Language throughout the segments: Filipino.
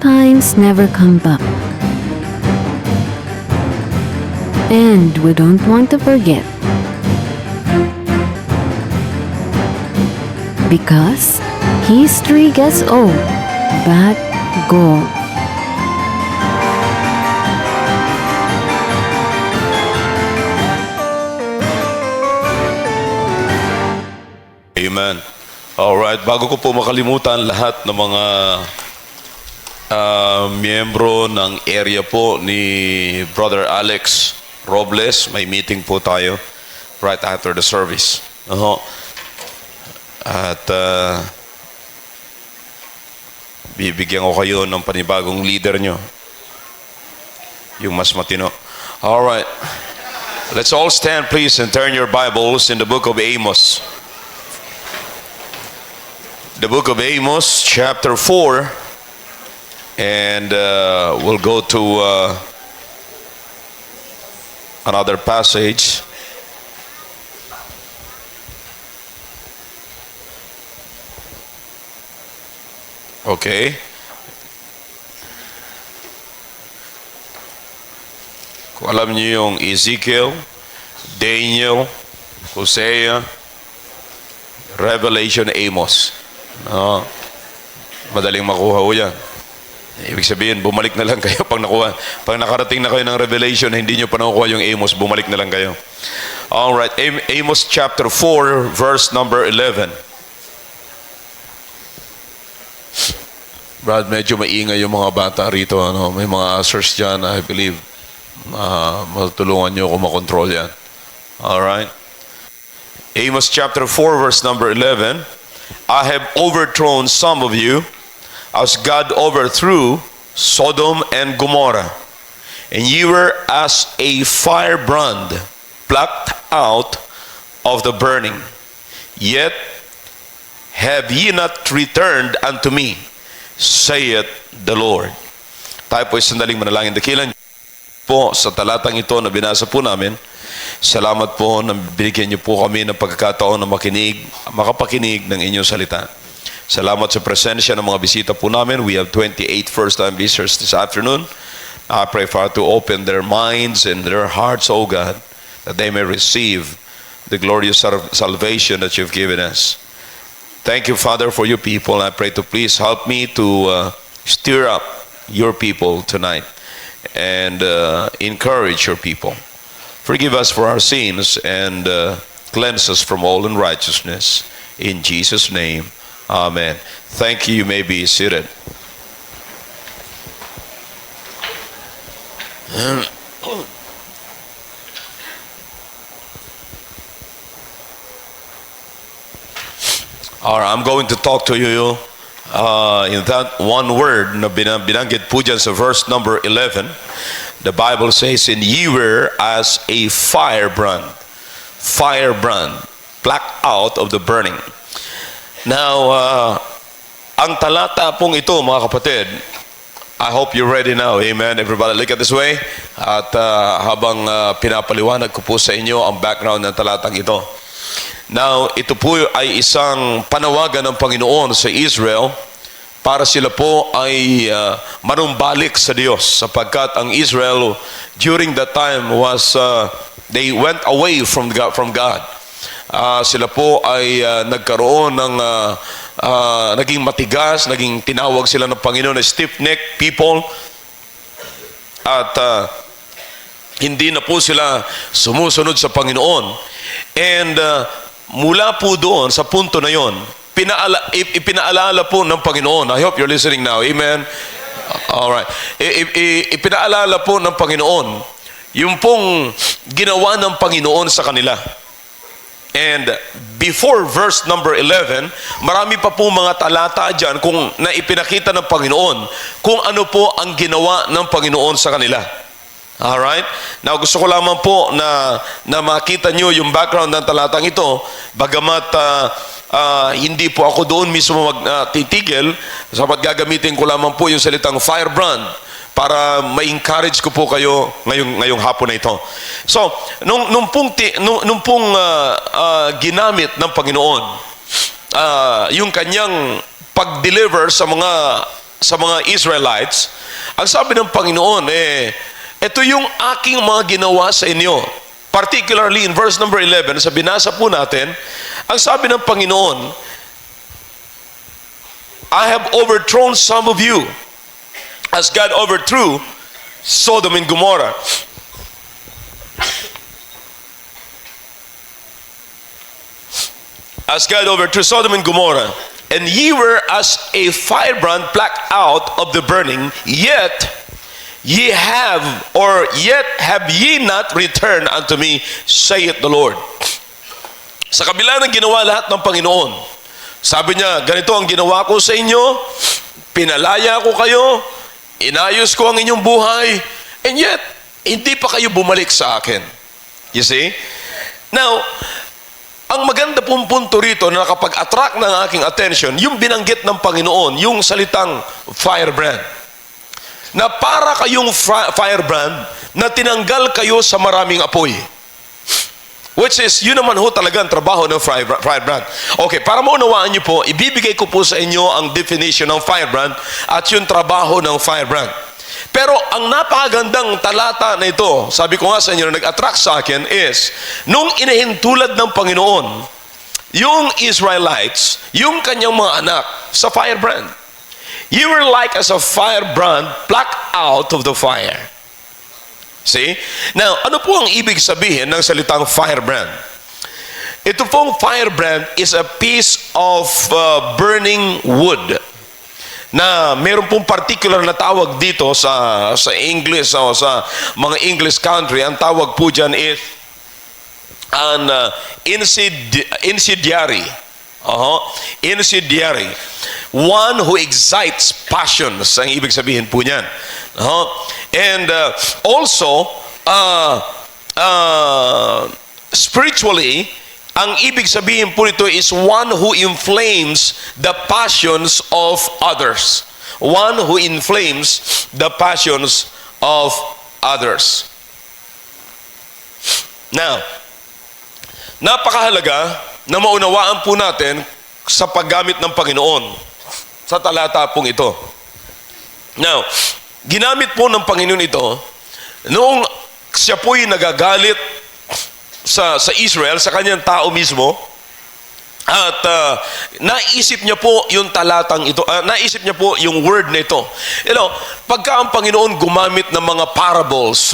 times never come back. And we don't want to forget. Because history gets old, but gold. Amen. Alright, bago ko po makalimutan lahat ng mga miyembro ng area po ni Brother Alex Robles, may meeting po tayo right after the service. At bibigyan ko kayo ng panibagong leader nyo, yung mas matino. Alright, let's all stand please and turn your Bibles in the book of Amos. The book of Amos, chapter 4, and we'll go to another passage. Okay. Kung alam niyo yung Ezekiel, Daniel, Hosea, Revelation, Amos. Madaling makuha ho yan. Ibig sabihin, bumalik na lang kayo pag nakuha. Pag nakarating na kayo ng Revelation, hindi nyo pa nakukuha yung Amos, bumalik na lang kayo. Alright, Amos chapter 4, verse number 11. Brad, medyo maingay yung mga bata rito. May mga ushers dyan, I believe. Matulungan nyo kung makontrol yan. Alright. Amos chapter 4, verse number 11. I have overthrown some of you, as God overthrew Sodom and Gomorrah. And ye were as a firebrand plucked out of the burning. Yet have ye not returned unto me, saith the Lord. Tayo po sandaling manalangin. Dakilan po sa talatang ito na binasa po namin. Salamat po na binigyan niyo po kami ng pagkakataon na makapakinig ng inyong salita. Salamat sa presensya ng mga bisita po namin. We have 28 first-time visitors this afternoon. I pray, Father, to open their minds and their hearts, O God, that they may receive the glorious salvation that you've given us. Thank you, Father, for your people. I pray to please help me to stir up your people tonight and encourage your people. Forgive us for our sins and cleanse us from all unrighteousness. In Jesus' name, amen. Thank you. You may be seated. All right, I'm going to talk to you in that one word na binanggit po dyan sa verse number 11. The Bible says, and ye were as a firebrand, plucked out of the burning. Now, ang talata pong ito, mga kapatid, I hope you're ready now. Amen. Everybody, look at this way. At habang pinapaliwanag ko po sa inyo ang background ng talatang ito. Now, ito po ay isang panawagan ng Panginoon sa Israel para sila po ay manumbalik sa Diyos, sapagkat ang Israel during that time was they went away from God. Sila po ay nagkaroon ng naging matigas, naging tinawag sila ng Panginoon na stiff-necked people, at hindi na po sila sumusunod sa Panginoon. And mula po doon sa punto na yon, ipinaalala po ng Panginoon. I hope you're listening now. Amen. Alright. Ipinaalala po ng Panginoon yung pong ginawa ng Panginoon sa kanila. And before verse number 11, marami pa po mga talata dyan kung na ipinakita ng Panginoon kung ano po ang ginawa ng Panginoon sa kanila. Alright? Now, gusto ko lamang po na makita nyo yung background ng talatang ito, bagamat hindi po ako doon mismo magtitigil, sapat gagamitin ko lamang po yung salitang firebrand para ma-encourage ko po kayo ngayong hapon na ito. So, nung pong ginamit ng Panginoon yung kanyang pag-deliver sa mga sa mga Israelites, ang sabi ng Panginoon, ito yung aking mga ginawa sa inyo. Particularly in verse number 11, sa binasa po natin, ang sabi ng Panginoon, I have overthrown some of you as God overthrew Sodom and Gomorrah. As God overthrew Sodom and Gomorrah, and ye were as a firebrand plucked out of the burning, yet have ye not returned unto me, saith the Lord. Sa kabila ng ginawa lahat ng Panginoon, sabi niya, ganito ang ginawa ko sa inyo, pinalaya ko kayo, inayos ko ang inyong buhay, and yet, hindi pa kayo bumalik sa akin. You see? Now, ang maganda pong punto rito na nakapag-attract ng aking attention, yung binanggit ng Panginoon, yung salitang firebrand. Na para kayong firebrand na tinanggal kayo sa maraming apoy. Which is, yun naman ho talaga ang trabaho ng firebrand. Okay, para maunawaan niyo po, ibibigay ko po sa inyo ang definition ng firebrand at yung trabaho ng firebrand. Pero ang napakagandang talata na ito, sabi ko nga sa inyo na nag-attract sa akin is, nung inahintulad ng Panginoon, yung Israelites, yung kanyang mga anak, sa firebrand. You were like as a firebrand plucked out of the fire. See? Now, ano po ang ibig sabihin ng salitang firebrand? Ito pong firebrand is a piece of burning wood na meron pong particular na tawag dito sa English o sa mga English country. Ang tawag po dyan is an incendiary. Incendiary. One who excites passions, ang ibig sabihin po niyan. And also, spiritually, ang ibig sabihin po nito is one who inflames the passions of others. One who inflames the passions of others. Now, napakahalaga na maunawaan po natin sa paggamit ng Panginoon sa talata pong ito. Now, ginamit po ng Panginoon ito noong siya po'y nagagalit sa Israel, sa kanyang tao mismo, at naisip niya po yung talatang ito, naisip niya po yung word na ito. Pagka ang Panginoon gumamit ng mga parables,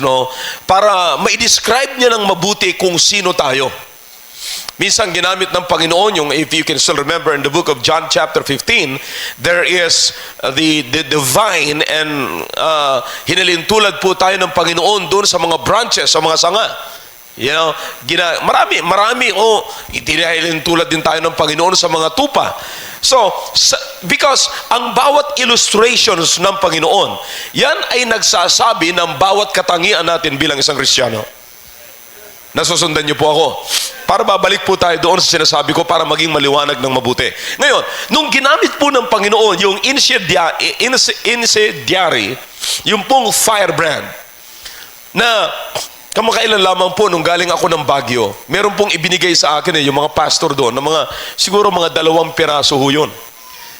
para ma-describe niya ng mabuti kung sino tayo. Minsan ginamit ng Panginoon yung, if you can still remember in the book of John chapter 15, there is the vine, and hinalintulad po tayo ng Panginoon doon sa mga branches, sa mga sanga. Marami tulad din tayo ng Panginoon sa mga tupa. So, because ang bawat illustrations ng Panginoon, yan ay nagsasabi ng bawat katangian natin bilang isang Kristiyano. Nasusundan niyo po ako. Para babalik po tayo doon sa sinasabi ko para maging maliwanag ng mabuti. Ngayon, nung ginamit po ng Panginoon yung incendiary, yung pong firebrand, na kamakailan lamang po nung galing ako ng Baguio, meron pong ibinigay sa akin yung mga pastor doon, na siguro mga 2 piraso ho yun.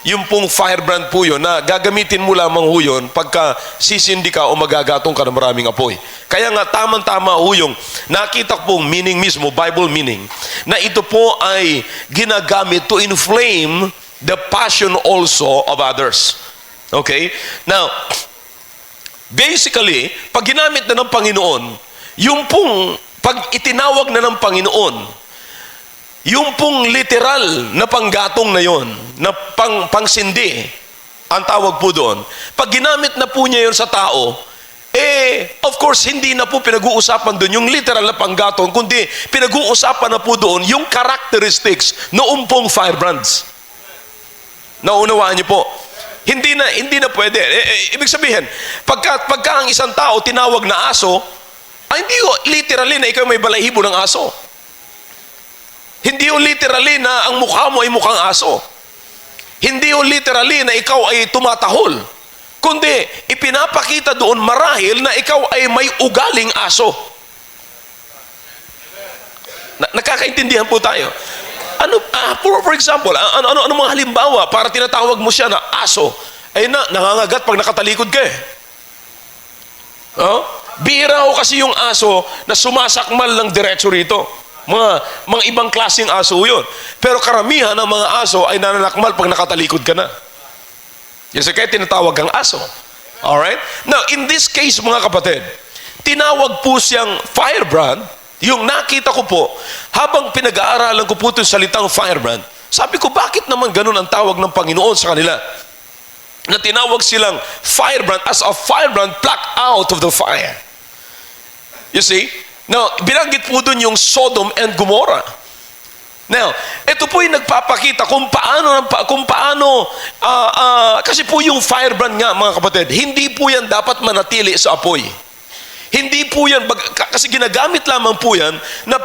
Yung pong firebrand po yun, na gagamitin mo lamang ho yun pagka sisindi ka o magagatong ka ng maraming apoy. Kaya nga tamang-tama ho yung nakita ko pong meaning mismo, Bible meaning, na ito po ay ginagamit to inflame the passion also of others. Okay? Now, basically, pag ginamit na ng Panginoon, yung pong, pag itinawag na ng Panginoon, yung pong literal na panggatong na yon, na pangsindi, ang tawag po doon, pag ginamit na po niya yon sa tao, of course, hindi na po pinag-uusapan doon yung literal na panggatong, kundi pinag-uusapan na po doon yung characteristics noong pong firebrands. Naunawaan niyo po? Hindi na pwede. Ibig sabihin, pagka ang isang tao tinawag na aso, hindi literally na ikaw may balahibo ng aso. Hindi yung literally na ang mukha mo ay mukhang aso. Hindi yung literally na ikaw ay tumatahol. Kundi, ipinapakita doon marahil na ikaw ay may ugaling aso. Nakakaintindihan po tayo. For example, ano mga halimbawa para tinatawag mo siya na aso? ay nangangagat pag nakatalikod ka eh. Oh? Bihira ho kasi yung aso na sumasakmal ng diretso rito. Mga ibang klaseng aso yun. Pero karamihan ng mga aso ay nananakmal pag nakatalikod ka na. Yes, kaya tinatawag kang aso. Alright? Now, in this case, mga kapatid, tinawag po siyang firebrand. Yung nakita ko po, habang pinag-aaralan ko po itong salitang firebrand, sabi ko, bakit naman ganun ang tawag ng Panginoon sa kanila? Na tinawag silang firebrand as a firebrand plucked out of the fire. You see? Now, binanggit po dun yung Sodom and Gomorrah. Now, ito po yung nagpapakita kung paano, kasi po yung firebrand nga, mga kapatid, hindi po yan dapat manatili sa apoy. Hindi po yan, kasi ginagamit lamang po yan na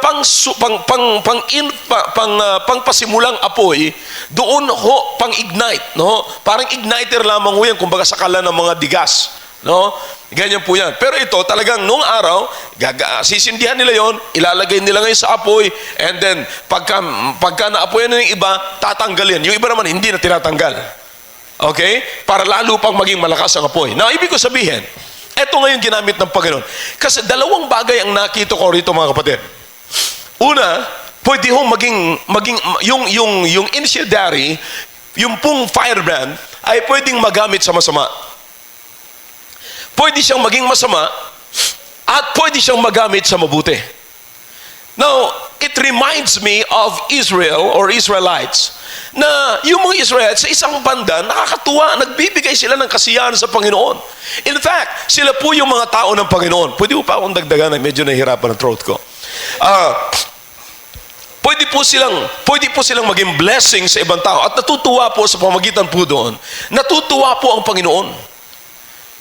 pangpasimulang apoy, doon ho, pang-ignite, no? Parang igniter lamang ho yan, kumbaga sakala ng mga digas, no? Ganyan po yan. Pero ito, talagang nung araw, sisindihan nila yon, ilalagay nila ngayon sa apoy, and then, pagka naapoyan na yung iba, tatanggalin. Yung iba naman, hindi na tinatanggal. Okay? Para lalo pang maging malakas ang apoy. Now, ibig ko sabihin, ito ngayon ginamit ng Panginoon. Kasi dalawang bagay ang nakita ko rito, mga kapatid. Una, pwede hong yung incendiary, yung pong firebrand, ay pwedeng magamit sa masama. Pwede siyang maging masama at pwede siyang magamit sa mabuti. Now, it reminds me of Israel or Israelites na yung mga Israelites sa isang banda, nakakatuwa, nagbibigay sila ng kasiyahan sa Panginoon. In fact, sila po yung mga tao ng Panginoon. Pwede po pa akong dagdagan, medyo nahihirapan ang throat ko. Pwede po silang maging blessing sa ibang tao at natutuwa po sa pamagitan po doon. Natutuwa po ang Panginoon.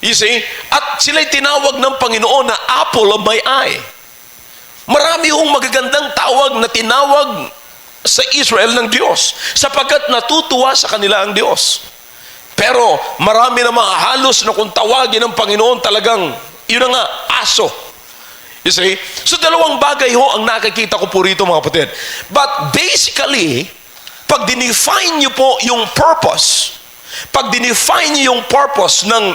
You see? At sila'y tinawag ng Panginoon na apple of my eye. Marami hong magagandang tawag na tinawag sa Israel ng Diyos sapagkat natutuwa sa kanila ang Diyos. Pero marami na mga halos na kung tawagin ng Panginoon talagang, yun na nga, aso. You see? So dalawang bagay ho ang nakikita ko po rito, mga kapatid. But basically, pag dinefine nyo po yung purpose, pag dinefine niyo yung purpose ng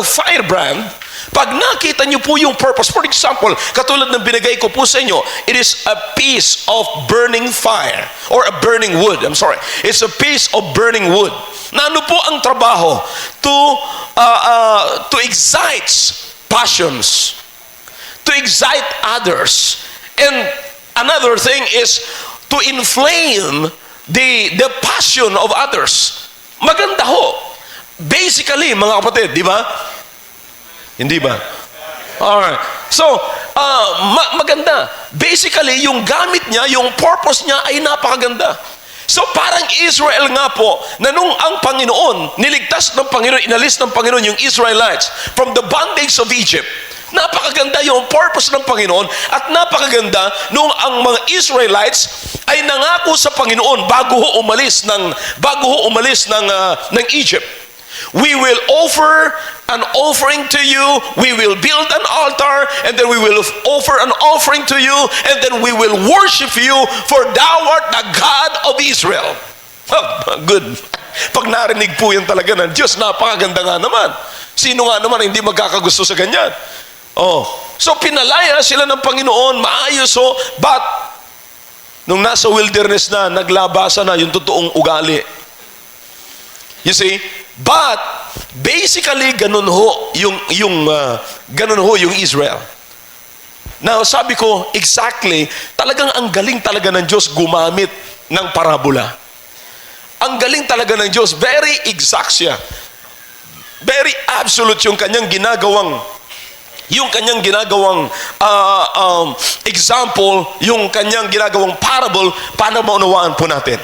firebrand, pag nakita niyo po yung purpose, for example, katulad ng binigay ko po sa inyo, it is a piece of burning fire or a burning wood. I'm sorry. It's a piece of burning wood. Na ano po ang trabaho? To excite passions, to excite others. And another thing is to inflame the passion of others. Maganda ho. Basically, mga kapatid, di ba? Hindi ba? Alright. So, maganda. Basically, yung gamit niya, yung purpose niya ay napakaganda. So, parang Israel nga po, na nung ang Panginoon, niligtas ng Panginoon, inalis ng Panginoon yung Israelites from the bondage of Egypt. Napakaganda yung purpose ng Panginoon at napakaganda nung ang mga Israelites ay nangako sa Panginoon bago ho umalis ng Egypt. We will offer an offering to you, we will build an altar, and then we will offer an offering to you, and then we will worship you, for thou art the God of Israel. Oh, good. Pag narinig po yan talaga ng Diyos, napakaganda nga naman. Sino nga naman hindi magkakagusto sa ganyan? Oh, so pinalaya sila ng Panginoon, maayos ho, but nung nasa wilderness na, naglabasa na yung totoong ugali. You see? But basically ganun ho yung Israel. Now, sabi ko, exactly, talagang ang galing talaga ng Diyos gumamit ng parabola. Ang galing talaga ng Diyos, very exact siya. Very absolute yung kanyang ginagawang example, yung kanyang ginagawang parable para maunawaan po natin.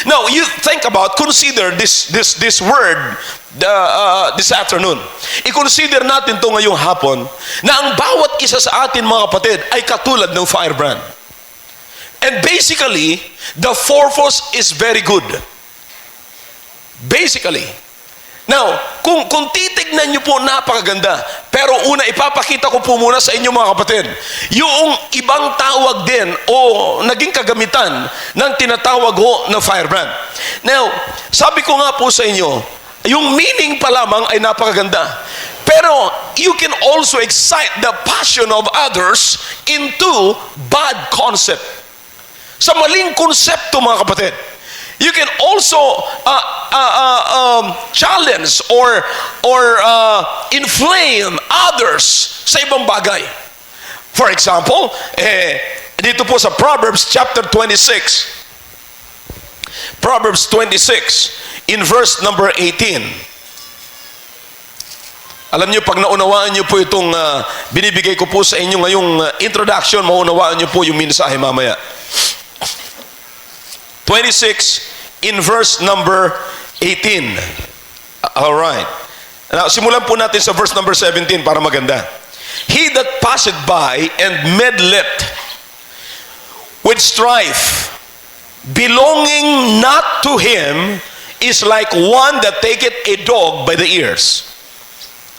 Now, you think about, consider this word this afternoon. I-consider natin to ngayong hapon na ang bawat isa sa atin, mga kapatid, ay katulad ng firebrand. And basically, the purpose is very good. Basically. Now, kung titignan nyo po, napakaganda. Pero una, ipapakita ko po muna sa inyo, mga kapatid, yung ibang tawag din o naging kagamitan ng tinatawag ho na firebrand. Now, sabi ko nga po sa inyo, Yung meaning pa lamang ay napakaganda. Pero you can also excite the passion of others into bad concept. Sa maling konsepto, mga kapatid. You can also challenge or inflame others sa ibang bagay. For example, dito po sa Proverbs chapter 26. Proverbs 26 in verse number 18. Alam niyo, pag naunawaan niyo po itong binibigay ko po sa inyo ngayong introduction, maunawaan niyo po yung mensahe mamaya. 26 in verse number 18. Alright. Now, simulan po natin sa verse number 17 para maganda. He that passeth by and meddleth with strife, belonging not to him, is like one that taketh a dog by the ears.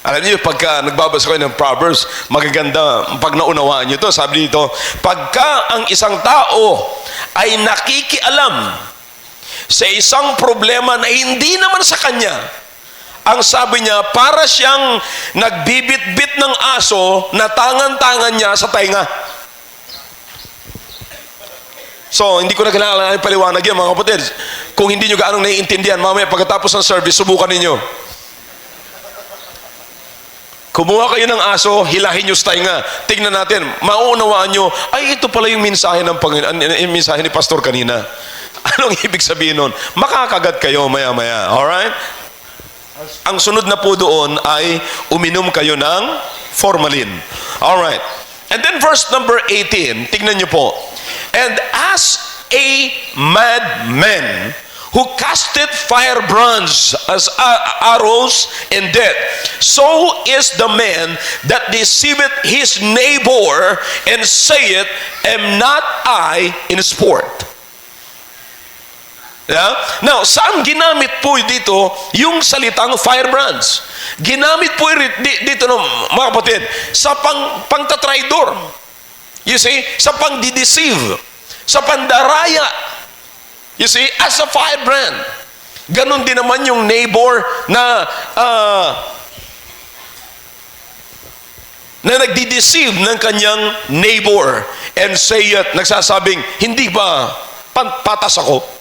Alam niyo, pagka nagbabasa kayo ng Proverbs, magaganda pag naunawaan niyo to. Sabi dito, pagka ang isang tao ay nakikialam sa isang problema na hindi naman sa kanya, ang sabi niya, para siyang nagbibit-bit ng aso na tangan-tangan niya sa tainga. So, hindi ko na kailangan paliwanag yan, mga kapatid. Kung hindi nyo gaano naiintindihan, mamaya pagkatapos ng service, subukan ninyo. Kumuha kayo ng aso, hilahin nyo sa tainga. Tingnan natin, mauunawaan nyo, ay ito pala yung mensahe ng Panginoon, yung mensahe ni Pastor kanina. Anong ibig sabihin nun? Makakagat kayo maya-maya. Alright? Ang sunod na po doon ay uminom kayo ng formalin. Alright. And then verse number 18, tingnan nyo po. And as a madman who casteth firebrands as arrows in death, so is the man that deceiveth his neighbor and saith, am not I in sport? Yeah? Now, saan ginamit po dito yung salitang firebrands? Ginamit po dito ng mga kapatid sa pangtatraidor. You see, sa pangdideceive, sa pandaraya. You see, as a firebrand. Ganon din naman yung neighbor na nagdideceive ng kanyang neighbor and saith, nagsasabing, hindi ba patas ako?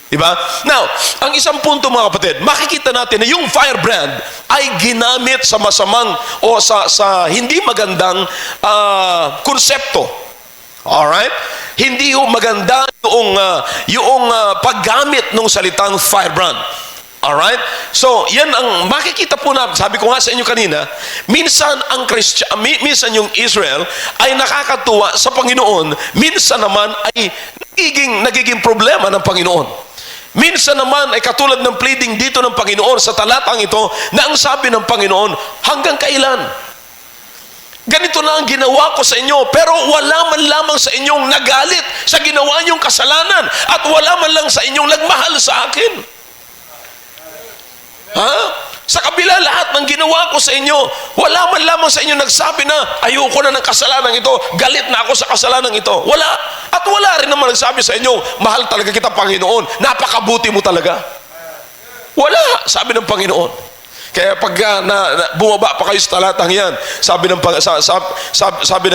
Diba? Now, ang isang punto, mga kapatid, makikita natin na yung firebrand ay ginamit sa masamang o sa hindi magandang konsepto. Alright? Hindi yung maganda yung paggamit ng salitang firebrand. Alright? So, yan ang makikita po na, sabi ko nga sa inyo kanina, minsan minsan yung Israel ay nakakatuwa sa Panginoon, minsan naman ay nagiging problema ng Panginoon. Minsan naman ay katulad ng pleading dito ng Panginoon sa talatang ito na ang sabi ng Panginoon, hanggang kailan? Ganito na ang ginawa ko sa inyo, pero wala man lamang sa inyong nagalit sa ginawa niyong kasalanan at wala man lang sa inyong nagmahal sa akin. Ha? Sa kabila lahat ng ginawa ko sa inyo, wala man lamang sa inyo nagsabi na ayoko na ng kasalanan ito, galit na ako sa kasalanan ito. Wala. At wala rin naman nagsabi sa inyo, mahal talaga kita, Panginoon, napakabuti mo talaga. Wala, sabi ng Panginoon. Kaya pag bumaba pa kayo sa talatang yan, sabi ng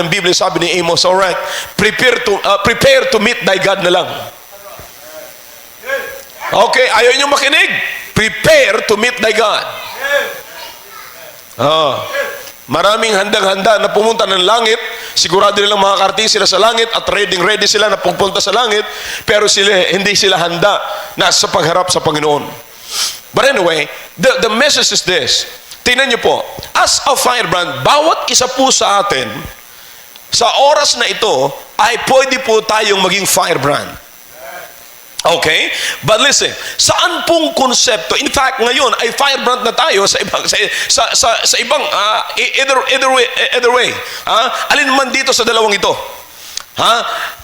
Biblia, sabi ni Amos, alright, prepare to meet thy God na lang. Okay, ayaw nyo makinig? Prepare to meet thy God. Maraming handang-handa na pumunta ng langit, sigurado nilang makakarating sila sa langit at ready sila na pupunta sa langit, pero hindi sila handa na sa pagharap sa Panginoon. But anyway, the message is this. Tingnan niyo po, as a firebrand, bawat isa po sa atin, sa oras na ito, ay pwede po tayong maging firebrand. Okay? But listen, saan pong konsepto? In fact, ngayon ay firebrand na tayo sa ibang either way. Alin man dito sa dalawang ito.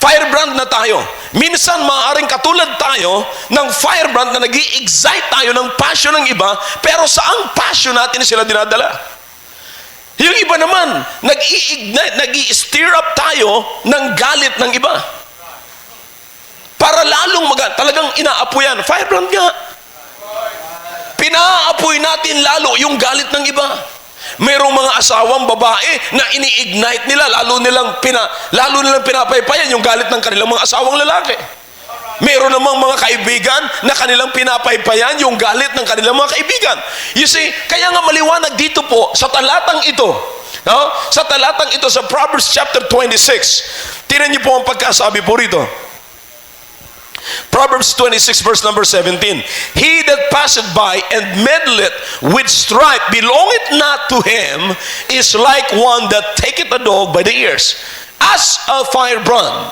Firebrand na tayo. Minsan maaaring katulad tayo ng firebrand na nag-i-excite tayo ng passion ng iba, pero saang passion natin sila dinadala? Yung iba naman, nag-i-stir up tayo ng galit ng iba. Para lalong talagang inaapo yan. Firebrand nga. pinaapoy natin lalo yung galit ng iba. Merong mga asawang babae na ini-ignite nila, lalo nilang pinapaypayan yung galit ng kanilang mga asawang lalaki. Meron namang mga kaibigan na kanilang pinapaypayan yung galit ng kanilang mga kaibigan. You see, kaya nga maliwanag dito po sa talatang ito, no? Sa talatang ito sa Proverbs chapter 26. Tingnan niyo po ang pagkasabi po rito. Proverbs 26 verse number 17. He that passeth by and meddleth with strife belongeth not to him, is like one that taketh a dog by the ears, as a firebrand.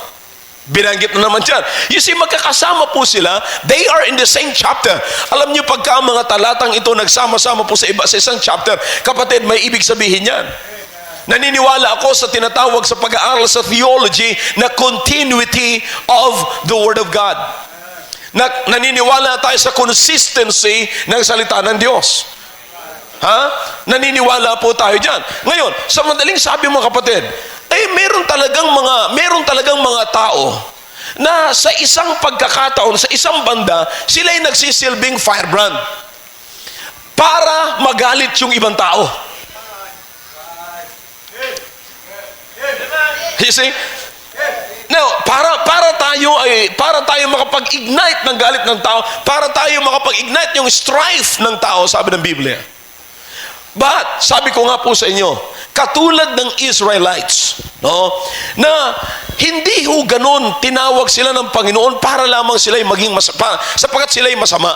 Binanggit na naman dyan. You see, magkakasama po sila. They are in the same chapter. Alam niyo, pagka mga talatang ito nagsama-sama po sa isang chapter, kapatid, may ibig sabihin yan. Naniniwala ako sa tinatawag sa pag-aaral sa theology na continuity of the Word of God. Naniniwala tayo sa consistency ng salita ng Diyos. Ha? Naniniwala po tayo dyan. Ngayon, sa madaling sabi mga kapatid, meron talagang mga tao na sa isang pagkakataon, sa isang banda, sila'y nagsisilbing firebrand para magalit yung ibang tao. You see? Now, para tayo makapag-ignite ng galit ng tao, para tayo makapag-ignite yung strife ng tao, sabi ng Biblia. But, sabi ko nga po sa inyo, katulad ng Israelites, no, na hindi ho ganun tinawag sila ng Panginoon para lamang sila'y maging masama, sapagkat sila'y masama.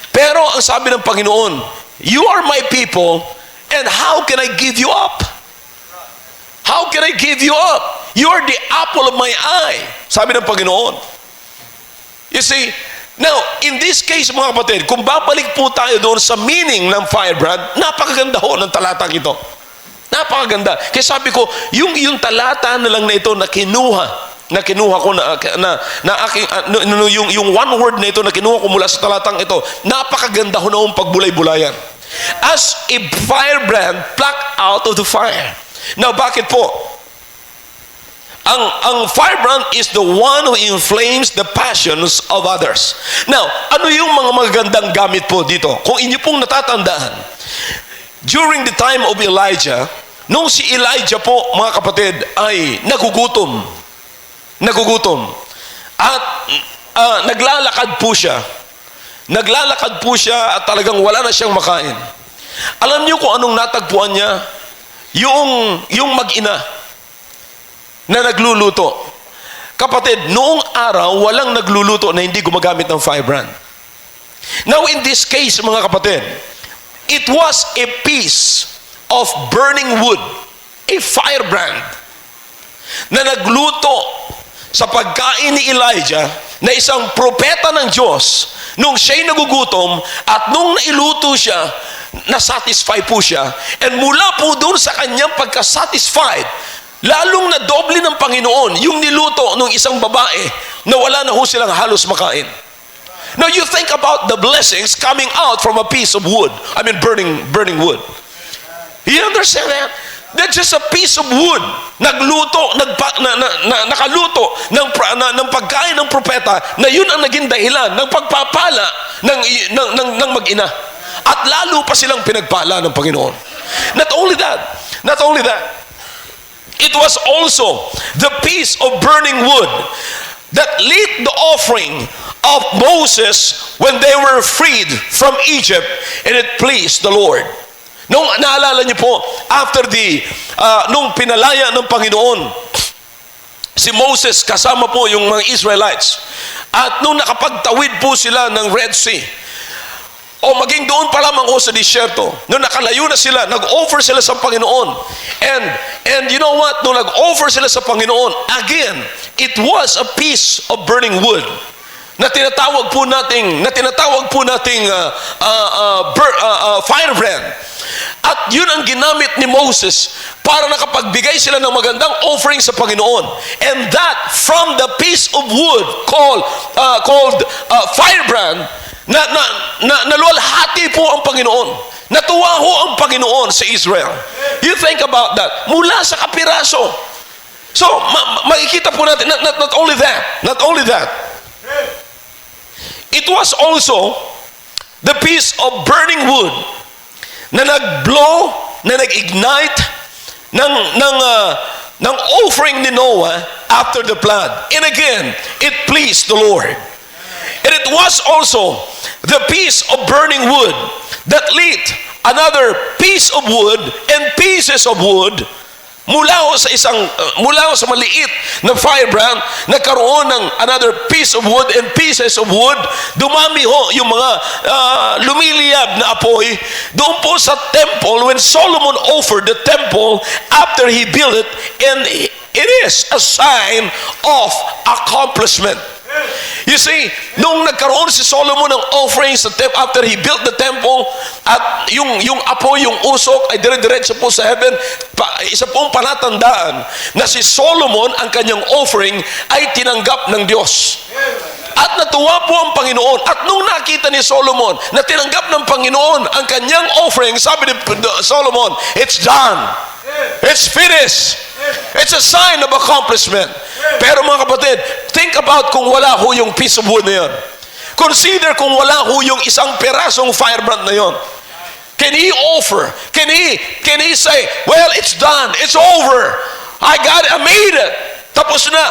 Pero ang sabi ng Panginoon, you are my people, and how can I give you up? How can I give you up? You are the apple of my eye, sabi ng Panginoon. You see, now, in this case, mga kapatid, kung babalik po tayo doon sa meaning ng firebrand, napakaganda ho ng talatang ito. Napakaganda. Kaya sabi ko, yung talata na lang na ito na kinuha ko yung one word na ito na kinuha ko mula sa talatang ito, napakaganda ho na yung pagbulay-bulayan. As a firebrand plucked out of the fire. Now, bakit po? Ang firebrand is the one who inflames the passions of others. Now, ano yung mga magagandang gamit po dito? Kung inyo pong natatandaan, during the time of Elijah, nung si Elijah po, mga kapatid, ay nagugutom. At naglalakad po siya. At talagang wala na siyang makain. Alam niyo kung anong natagpuan niya? Yung mag-ina na nagluluto. Kapatid, noong araw, walang nagluluto na hindi gumagamit ng firebrand. Now, in this case, mga kapatid, it was a piece of burning wood, a firebrand, na nagluto sa pagkain ni Elijah, na isang propeta ng Diyos, nung siya'y nagugutom, at nung nailuto siya, na-satisfy po siya, and mula po doon sa kanyang pagka-satisfied, lalong na doble ng Panginoon yung niluto ng isang babae na wala na ho silang halos makain. Now you think about the blessings coming out from a piece of wood. I mean burning wood. You understand that? That's just a piece of wood. Nakaluto ng pagkain ng propeta na yun ang naging dahilan ng pagpapala ng mag-ina. At lalo pa silang pinagpala ng Panginoon. Not only that, it was also the piece of burning wood that lit the offering of Moses when they were freed from Egypt, and it pleased the Lord. Nung naalala niyo po, after nung pinalaya ng Panginoon si Moses kasama po yung mga Israelites, at nung nakapagtawid po sila ng Red Sea, o maging doon pa lamang sa disyerto, nung nakalayo na sila, nag-offer sila sa Panginoon. And you know what? Nung nag-offer sila sa Panginoon, again, it was a piece of burning wood na tinatawag po nating firebrand. At yun ang ginamit ni Moses para nakapagbigay sila ng magandang offering sa Panginoon. And that from the piece of wood called firebrand, naluwalhati po ang Panginoon. Natuwa ho ang Panginoon sa Israel. You think about that. Mula sa kapiraso. So, makikita po natin, not only that. It was also the piece of burning wood na nag-blow, na nag-ignite ng offering ni Noah after the flood. And again, it pleased the Lord. And it was also the piece of burning wood that lit another piece of wood and pieces of wood mula sa maliit na firebrand, nagkaroon ng another piece of wood and pieces of wood. Dumami ho yung mga lumiliyab na apoy doon po sa temple when Solomon offered the temple after he built it, and it is a sign of accomplishment. You see, nung nagkaroon si Solomon ng offerings after he built the temple, at yung apoy, yung usok ay dire-diretso po sa heaven, isa pong palatandaan na si Solomon, ang kanyang offering ay tinanggap ng Diyos. At natuwa po ang Panginoon. At nung nakita ni Solomon na tinanggap ng Panginoon ang kanyang offering, sabi ni Solomon, it's done. It's finished. It's a sign of accomplishment. Pero mga kapatid, think about kung wala ho yung piece of wood na yun. Consider kung wala ho yung isang perasong firebrand na yun. Can he offer? Can he say, well, it's done. It's over. I made it. Tapos na.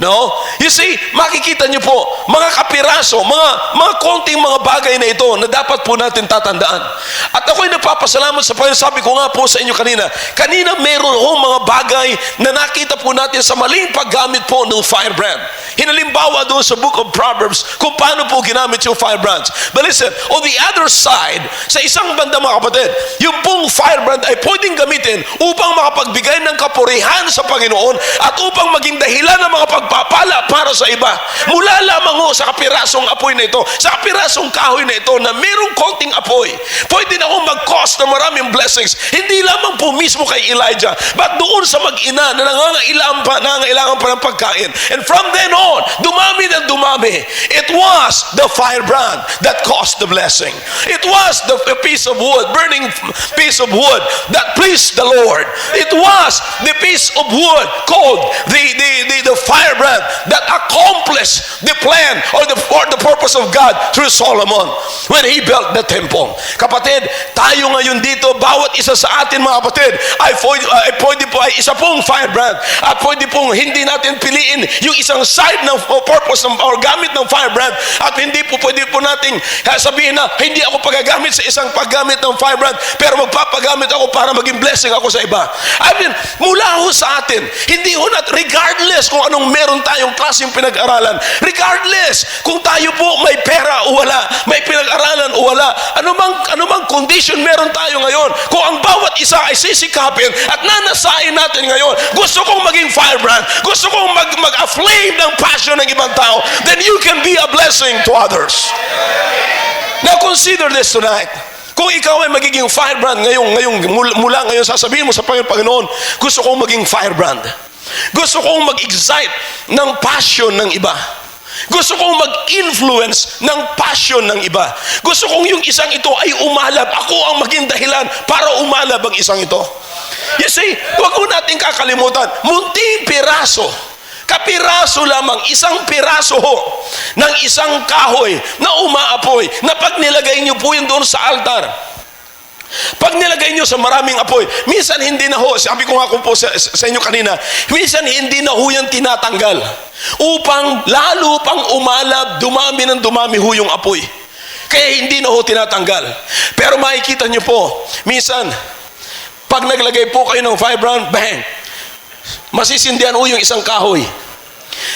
No? You see, makikita niyo po, mga kapiraso, mga konting mga bagay na ito na dapat po natin tatandaan. At ako'y nagpapasalamat sa Panginoon. Sabi ko nga po sa inyo kanina meron ho mga bagay na nakita po natin sa maling paggamit po ng firebrand. Hinalimbawa doon sa book of Proverbs kung paano po ginamit yung firebrands. But listen, on the other side, sa isang banda mga kapatid, yung pong firebrand ay pwedeng gamitin upang makapagbigay ng kapurihan sa Panginoon at upang maging dahilan ng mga pagpapala para sa iba. Mula lamang ho sa kapirasong apoy na ito, sa kapirasong kahoy na ito na mayroong konting apoy, pwede na ho mag-cause ng maraming blessings. Hindi lamang po mismo kay Elijah, but doon sa mag-ina na nangangailangan pa ng pagkain. And from then on, dumami ng dumami. It was the firebrand that caused the blessing. It was the piece of wood, burning piece of wood that pleased the Lord. It was the piece of wood called the firebrand that accomplished the plan or the purpose of God through Solomon when he built the temple. Kapatid, tayo ngayon dito, bawat isa sa atin mga kapatid ay pwede po ay isa pong firebrand, at pwede pong hindi natin piliin yung isang side ng purpose or gamit ng firebrand, at hindi po pwede po nating sabihin na hindi ako pagagamit sa isang paggamit ng firebrand pero magpapagamit ako para maging blessing ako sa iba. I mean, mula ho sa atin, hindi ho regardless kung anong meron tayong klaseng pinag-aralan, regardless kung tayo po may pera o wala, may pinag-aralan o wala, anumang condition meron tayo ngayon, kung ang bawat isa ay sisikapin at nanasain natin ngayon, gusto kong maging firebrand, gusto kong mag-aflame ng passion ng ibang tao, then you can be a blessing to others. Now consider this tonight. Kung ikaw ay magiging firebrand mula ngayon, sasabihin mo sa Panginoon, gusto kong maging firebrand. Gusto kong mag-excite ng passion ng iba. Gusto kong mag-influence ng passion ng iba. Gusto kong yung isang ito ay umalab. Ako ang maging dahilan para umalab ang isang ito. You see, huwag ko natin kakalimutan, munting piraso, kapiraso lamang, isang piraso ho ng isang kahoy na umaapoy, na pag nilagay niyo po yun doon sa altar, pag nilagay nyo sa maraming apoy, minsan hindi na ho, sabi ko nga po sa inyo kanina, minsan hindi na ho yan tinatanggal upang lalo pang umalab, dumami ng dumami ho yung apoy. Kaya hindi na ho tinatanggal. Pero makikita nyo po, minsan, pag naglagay po kayo ng firebrand, bang, masisindihan ho yung isang kahoy.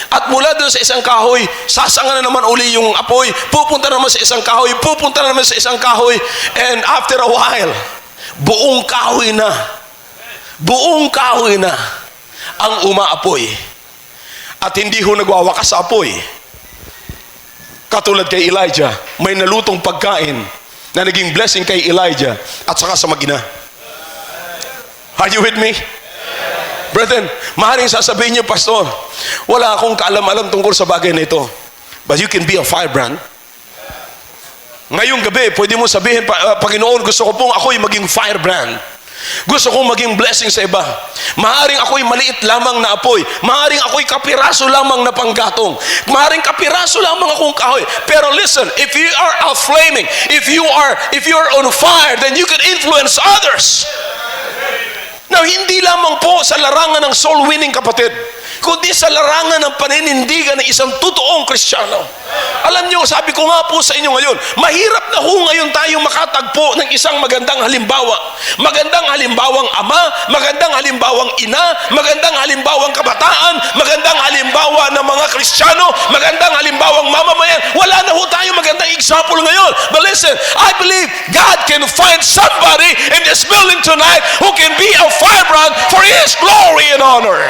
At mula doon sa isang kahoy, sasanga na naman uli yung apoy, pupunta naman sa isang kahoy, pupunta naman sa isang kahoy, and after a while, buong kahoy na ang umaapoy. At hindi ho nagwawakas sa apoy. Katulad kay Elijah, may nalutong pagkain na naging blessing kay Elijah at saka sa mag-ina. Are you with me? Brethren, maaaring sasabihin niyo, Pastor, wala akong kaalam-alam tungkol sa bagay na ito. But you can be a firebrand. Ngayong gabi, pwede mo sabihin, Panginoon, gusto ko pong ako'y maging firebrand. Gusto kong maging blessing sa iba. Maaring ako'y maliit lamang na apoy. Maaring ako'y kapiraso lamang na panggatong. Maaring kapiraso lamang akong kahoy. Pero listen, if you are flaming, if you are on fire, then you can influence others. Now, hindi lamang po sa larangan ng soul winning, kapatid, kundi sa larangan ng paninindigan ng isang totoong Kristiyano. Alam niyo, sabi ko nga po sa inyo ngayon, mahirap na ho ngayon tayong makatagpo ng isang magandang halimbawa. Magandang halimbawang ama, magandang halimbawang ina, magandang halimbawang kabataan, magandang halimbawa ng mga Kristiyano, magandang halimbawang mamamayan. Wala na ho tayong magandang example ngayon. But listen, I believe God can find somebody in this building tonight who can be a firebrand for His glory and honor.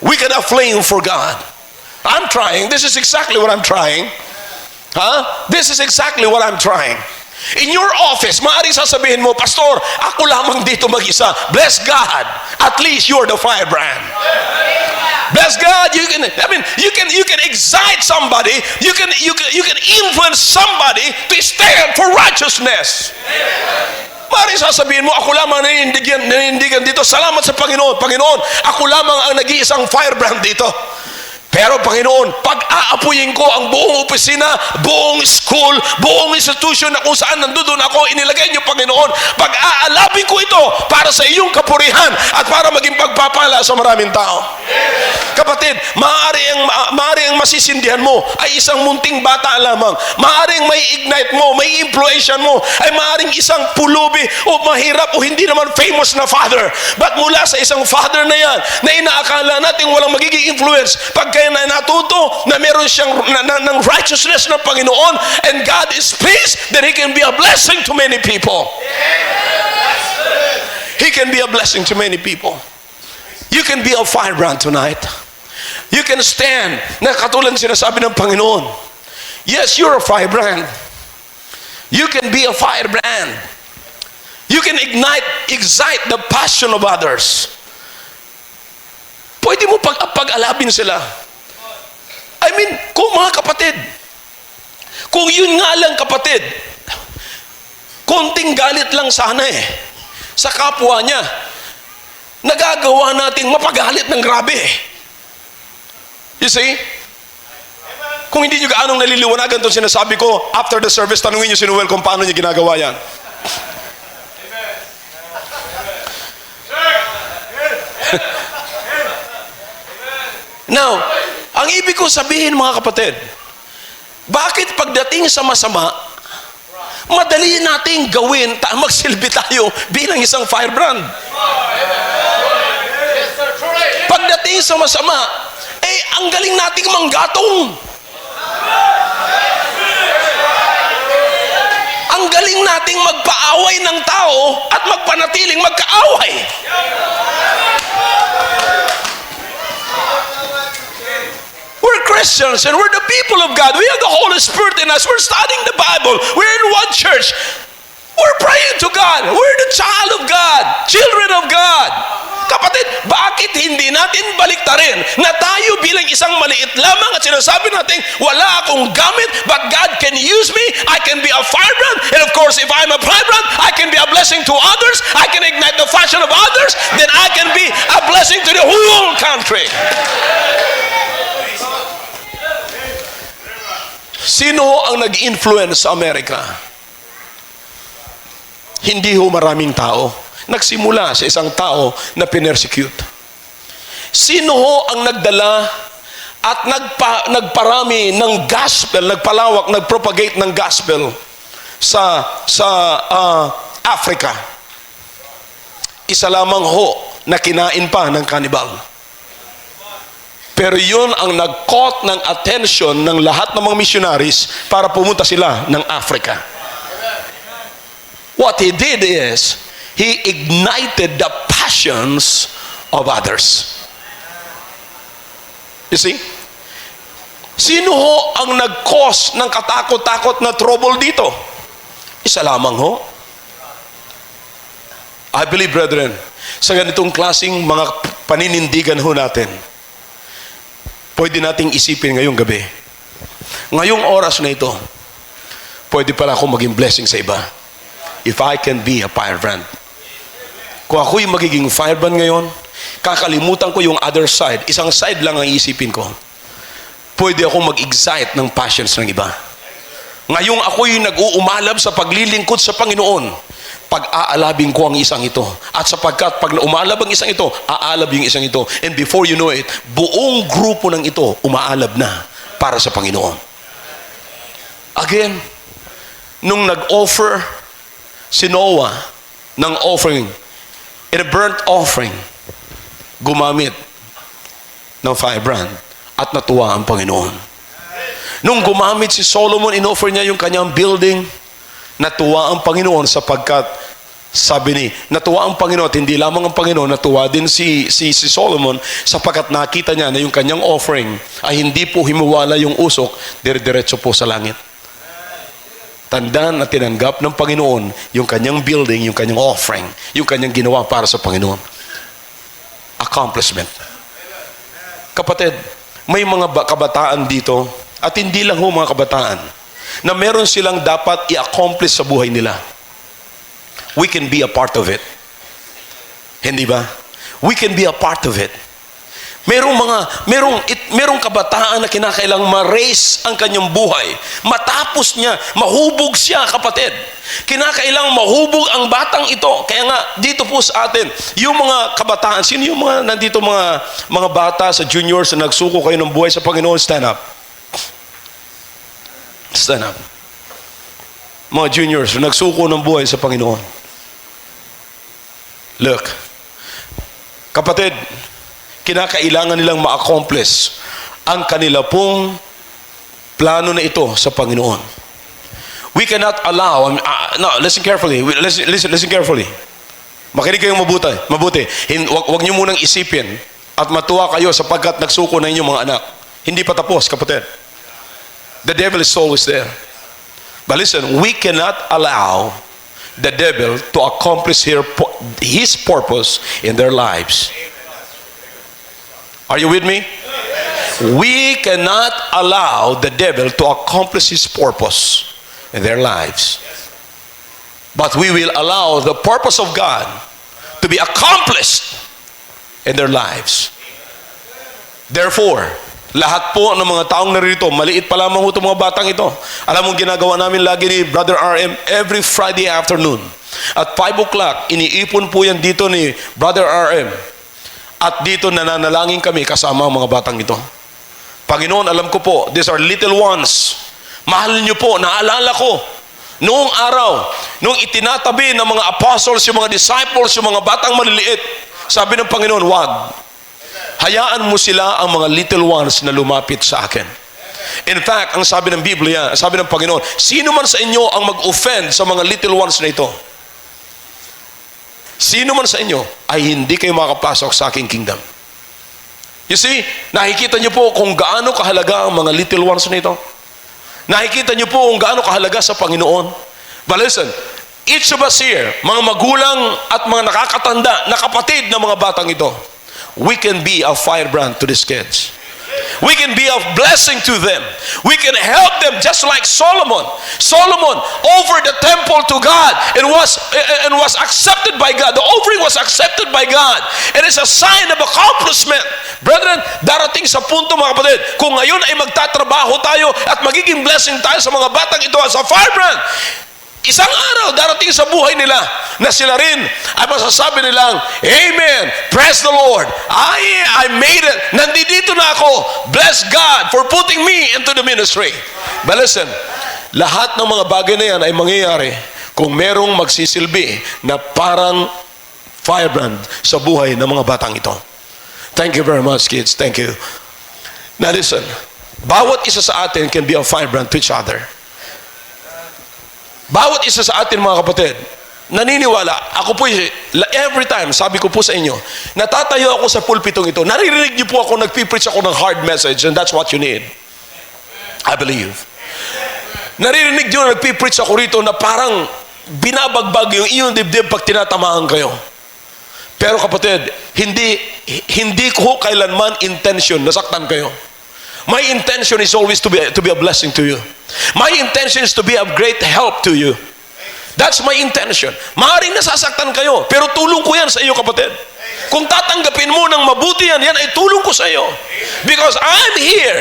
We can have flame for God. I'm trying. This is exactly what I'm trying. This is exactly what I'm trying. In your office, maaaring sasabihin mo, Pastor, ako lamang dito mag-isa. Bless God. At least you're the firebrand. Bless God. You can excite somebody. You can influence somebody to stand for righteousness. Maaaring sasabihin mo, ako lamang naninindigan dito. Salamat sa Panginoon. Panginoon, ako lamang ang nag-iisang firebrand dito. Pero Panginoon, pag-aapuyin ko ang buong opisina, buong school, buong institution na kung saan nandoon ako, inilagay niyo, Panginoon, pag-aalapin ko ito para sa iyong kapurihan at para maging pagpapala sa maraming tao. Kapatid, maaari ang masisindihan mo ay isang munting bata lamang. Maaaring may ignite mo, may influensya mo, ay maaaring isang pulubi o mahirap o hindi naman famous na father. But mula sa isang father na yan, na inaakala natin walang magiging influence, pagka na natuto na meron siyang ng righteousness ng Panginoon and God is pleased, then He can be a blessing to many people. He can be a blessing to many people. You can be a firebrand tonight. You can stand na katulad sinasabi ng Panginoon. Yes, you're a firebrand. You can be a firebrand. You can excite the passion of others. Pwede mo pag-alabin sila. I mean, kung mga kapatid, kung yun nga lang kapatid, konting galit lang sana sa kapwa niya, nagagawa nating mapagalit ng grabe. You see? Kung hindi nyo gaanong naliliwanagan itong sinasabi ko, after the service, tanungin nyo si Noel kung paano niya ginagawa yan. Now, ang ibig kong sabihin mga kapatid, bakit pagdating sa masama, madali nating gawin, magsilbi tayo bilang isang firebrand? Pagdating sa masama, ang galing nating manggatong. Ang galing nating magpaaway ng tao at magpanatiling magkaaway. We're Christians and we're the people of God. We have the Holy Spirit in us. We're studying the Bible. We're in one church. We're praying to God. We're the child of God, children of God. Kapatid, bakit hindi natin baliktarin na tayo bilang isang maliit lamang at sinasabi natin, wala akong gamit, but God can use me. I can be a firebrand. And of course, if I'm a firebrand, I can be a blessing to others. I can ignite the passion of others. Then I can be a blessing to the whole country. Sino ang nag-influence sa Amerika? Hindi ho maraming tao. Nagsimula sa isang tao na pinersecute. Sino ho ang nagdala at nagparami ng gospel, nagpalawak, nagpropagate ng gospel sa Africa? Isa lamang ho na kinain pa ng kanibal. Pero yun ang nag-caught ng attention ng lahat ng mga missionaries para pumunta sila ng Africa. What he did is, he ignited the passions of others. You see? Sino ho ang nag-cause ng katakot-takot na trouble dito? Isa lamang ho. I believe, brethren, sa ganitong klaseng mga paninindigan ho natin, pwede nating isipin ngayong gabi. Ngayong oras na ito, pwede pala ako maging blessing sa iba. If I can be a firebrand. Kung ako yung magiging firebrand ngayon, kakalimutan ko yung other side. Isang side lang ang iisipin ko. Pwede akong mag-excite ng passions ng iba. Ngayong ako yung nag-uumalab sa paglilingkod sa Panginoon, pag-aalabing ko ang isang ito. At sapagkat pag umaalab ang isang ito, aalab yung isang ito. And before you know it, buong grupo ng ito umaalab na para sa Panginoon. Again, nung nag-offer si Noah ng offering, in a burnt offering, gumamit ng firebrand at natuwa ang Panginoon. Nung gumamit si Solomon, in-offer niya yung kanyang building, natuwa ang Panginoon sapagkat sabi ni, natuwa ang Panginoon at hindi lamang ang Panginoon, natuwa din si Solomon sapagkat nakita niya na yung kanyang offering ay hindi po himiwala yung usok, dire-diretso po sa langit. Tandaan na tinanggap ng Panginoon yung kanyang building, yung kanyang offering, yung kanyang ginawa para sa Panginoon. Accomplishment. Kapatid, may mga kabataan dito, at hindi lang ho mga kabataan, na meron silang dapat i-accomplish sa buhay nila. We can be a part of it. Hindi ba? We can be a part of it. Merong kabataan na kinakailang ma-raise ang kanyang buhay. Matapos niya, mahubog siya, kapatid. Kinakailang mahubog ang batang ito. Kaya nga, dito po sa atin, yung mga kabataan, sino yung mga nandito mga bata sa juniors na nagsuko kayo ng buhay sa Panginoon? Stand up. Stand up. Mga juniors na nagsuko ng buhay sa Panginoon. Look, kapatid, kinakailangan nilang ma-accomplish ang kanila pong plano na ito sa Panginoon. We cannot allow, no, listen carefully, listen carefully. Makinig kayong mabuti. Huwag niyo munang isipin at matuwa kayo sapagkat nagsuko na inyong mga anak. Hindi pa tapos, kapatid. The devil is always there. But listen, we cannot allow the devil to accomplish his purpose in their lives. Are you with me? We cannot allow the devil to accomplish his purpose in their lives. But we will allow the purpose of God to be accomplished in their lives. Therefore, lahat po ng mga taong narito, maliit pa lamang itong mga batang ito. Alam mo, ginagawa namin lagi ni Brother RM every Friday afternoon. At 5 o'clock, iniipon po yan dito ni Brother RM. At dito nananalangin kami kasama ang mga batang ito. Panginoon, alam ko po, these are little ones. Mahal niyo po, naalala ko, noong araw, nung itinatabi ng mga apostles, yung mga disciples, yung mga batang maliliit, sabi ng Panginoon, wag. Hayaan mo sila ang mga little ones na lumapit sa akin. In fact, ang sabi ng Biblia, sabi ng Panginoon, sino man sa inyo ang mag-offend sa mga little ones na ito? Sino man sa inyo ay hindi kayo makapasok sa aking kingdom. You see, nakikita niyo po kung gaano kahalaga ang mga little ones na ito. Nakikita niyo po kung gaano kahalaga sa Panginoon. But listen, each of us here, mga magulang at mga nakakatanda na kapatid ng mga batang ito, we can be a firebrand to these kids. We can be a blessing to them. We can help them just like Solomon. Solomon offered the temple to God and was accepted by God. The offering was accepted by God. It is a sign of accomplishment. Brethren, darating sa punto mga kapatid, kung ngayon ay magtatrabaho tayo at magiging blessing tayo sa mga batang ito as a firebrand, isang araw darating sa buhay nila na sila rin ay masasabi nilang, Amen, praise the Lord, I made it, nandito na ako, bless God for putting me into the ministry. But listen, lahat ng mga bagay na yan ay mangyayari kung merong magsisilbi na parang firebrand sa buhay ng mga batang ito. Thank you very much, kids. Thank you. Now listen, bawat isa sa atin can be a firebrand to each other. Bawat isa sa atin mga kapatid, naniniwala, ako po every time, sabi ko po sa inyo, natatayo ako sa pulpitong ito, naririnig niyo po ako, nagpipreach ako ng hard message, and that's what you need. I believe. Naririnig niyo, nagpipreach ako rito na parang binabagbag yung iyong dibdib pag tinatamaan kayo. Pero kapatid, hindi ko kailanman intention nasaktan kayo. My intention is always to be a blessing to you. My intention is to be of great help to you. That's my intention. Maaaring nasasaktan kayo, pero tulong ko yan sa iyo, kapatid. Kung tatanggapin mo ng mabuti yan, yan ay tulong ko sa iyo. Because I'm here.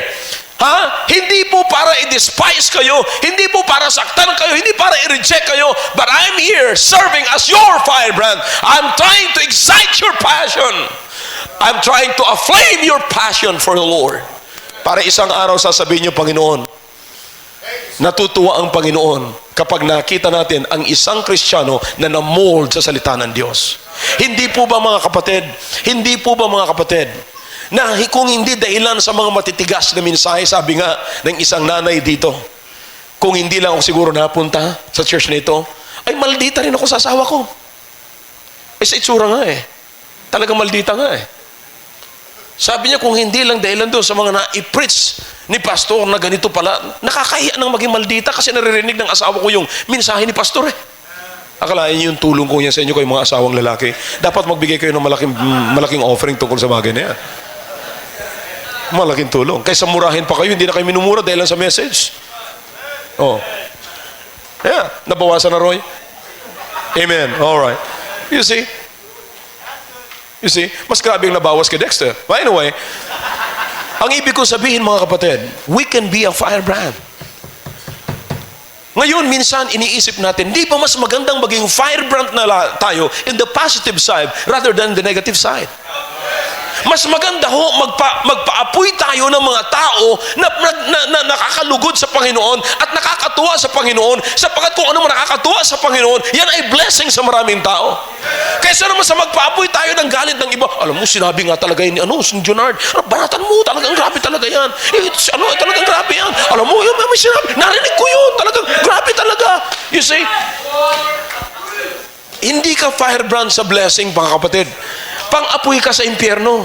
Hindi po para i-despise kayo, hindi po para saktan kayo, hindi para i-reject kayo, but I'm here serving as your firebrand. I'm trying to excite your passion. I'm trying to aflame your passion for the Lord. Para isang araw sasabihin niyo, Panginoon, natutuwa ang Panginoon kapag nakita natin ang isang Kristiyano na namold sa salita ng Diyos. Hindi po ba mga kapatid, na kung hindi dahilan sa mga matitigas na mensahe, sabi nga ng isang nanay dito, kung hindi lang ako siguro napunta sa church nito, ay maldita rin ako sa asawa ko. Sa itsura nga talagang maldita nga Sabi niya, kung hindi lang dahilan doon sa mga na-i-preach ni pastor na ganito pala, nakakahiya ng maging maldita kasi naririnig ng asawa ko yung mensahe ni pastor Akalain niyo yung tulong ko yan sa inyo kayong mga asawang lalaki. Dapat magbigay kayo ng malaking offering tungkol sa bagay na yan. Malaking tulong. Kaysa murahin pa kayo, hindi na kayo minumura dahil lang sa message. Nabawasan na, Roy? Amen. Alright. You see, mas grabe yung nabawas kay Dexter. But anyway, ang ibig kong sabihin, mga kapatid, we can be a firebrand. Ngayon, minsan, iniisip natin, di ba mas magandang maging firebrand na tayo in the positive side rather than the negative side? Mas maganda magpaapoy tayo ng mga tao na nakakalugod sa Panginoon at nakakatuwa sa Panginoon, sapagkat kung ano man nakakatuwa sa Panginoon, yan ay blessing sa maraming tao. Kaysa naman sa magpaapoy tayo ng galit ng iba, alam mo, sinabi nga talaga yun si Jonard, banatan mo, talagang grabe talaga yan. Talagang grabe yan. Alam mo, may sinabi, narinig ko yun, talagang grabe talaga. You see, hindi ka firebrand sa blessing, mga kapatid. Pang-apoy ka sa impyerno.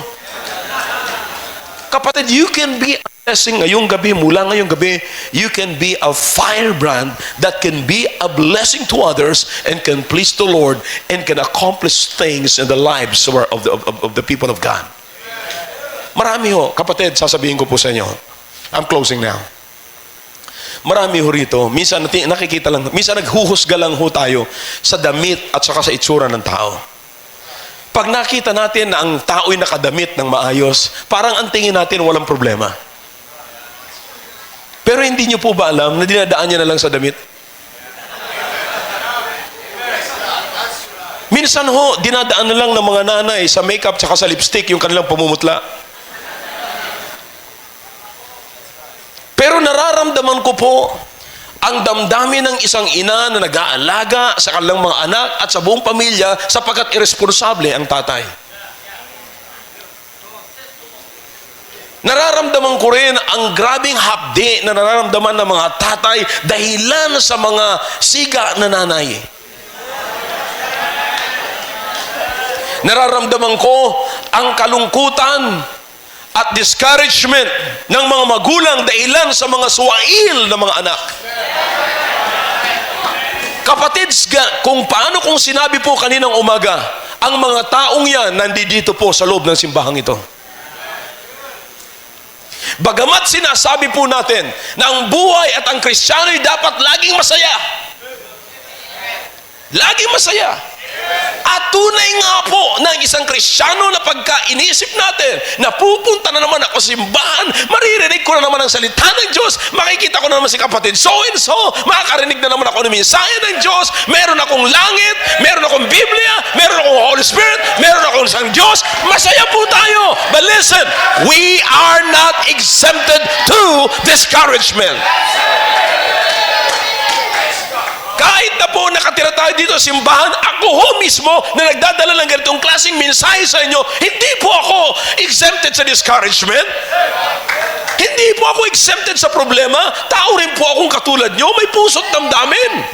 Kapatid, you can be a blessing ngayong gabi, mula ngayong gabi, you can be a firebrand that can be a blessing to others and can please the Lord and can accomplish things in the lives of the people of God. Marami kapatid, sasabihin ko po sa inyo. I'm closing now. Marami rito, minsan nakikita lang, minsan naghuhusga lang tayo sa damit at saka sa itsura ng tao. Pag nakita natin na ang tao'y nakadamit ng maayos, parang ang tingin natin walang problema. Pero hindi niyo po ba alam na dinadaan niya na lang sa damit? Minsan dinadaan na lang ng mga nanay sa makeup tsaka sa lipstick yung kanilang pamumutla. Pero nararamdaman ko po ang damdamin ng isang ina na nag-aalaga sa kanilang mga anak at sa buong pamilya sapagkat irresponsable ang tatay. Nararamdaman ko rin ang grabing hapdi na nararamdaman ng mga tatay dahilan sa mga siga na nanay. Nararamdaman ko ang kalungkutan at discouragement ng mga magulang dahilan sa mga suwail na mga anak. Kapatid, kung sinabi po kaninang umaga, ang mga taong yan nandito po sa loob ng simbahang ito. Bagamat sinasabi po natin na ang buhay at ang Kristiyano ay dapat laging masaya. Laging masaya. At tunay nga po ng isang Kristiyano na pagka iniisip natin na pupunta na naman ako sa simbahan, maririnig ko na naman ang salita ng Diyos, makikita ko na naman si kapatid so and so, makakarinig na naman ako ng mensahe ng Diyos, meron akong langit, meron akong Biblia, meron akong Holy Spirit, meron akong isang Diyos, masaya po tayo. But listen, we are not exempted to discouragement. Kahit na po nakatira tayo dito sa simbahan, ako mismo na nagdadala ng ganitong klaseng mensahe sa inyo, hindi po ako exempted sa discouragement. Hindi po ako exempted sa problema. Tao rin po akong katulad nyo, may puso't damdamin.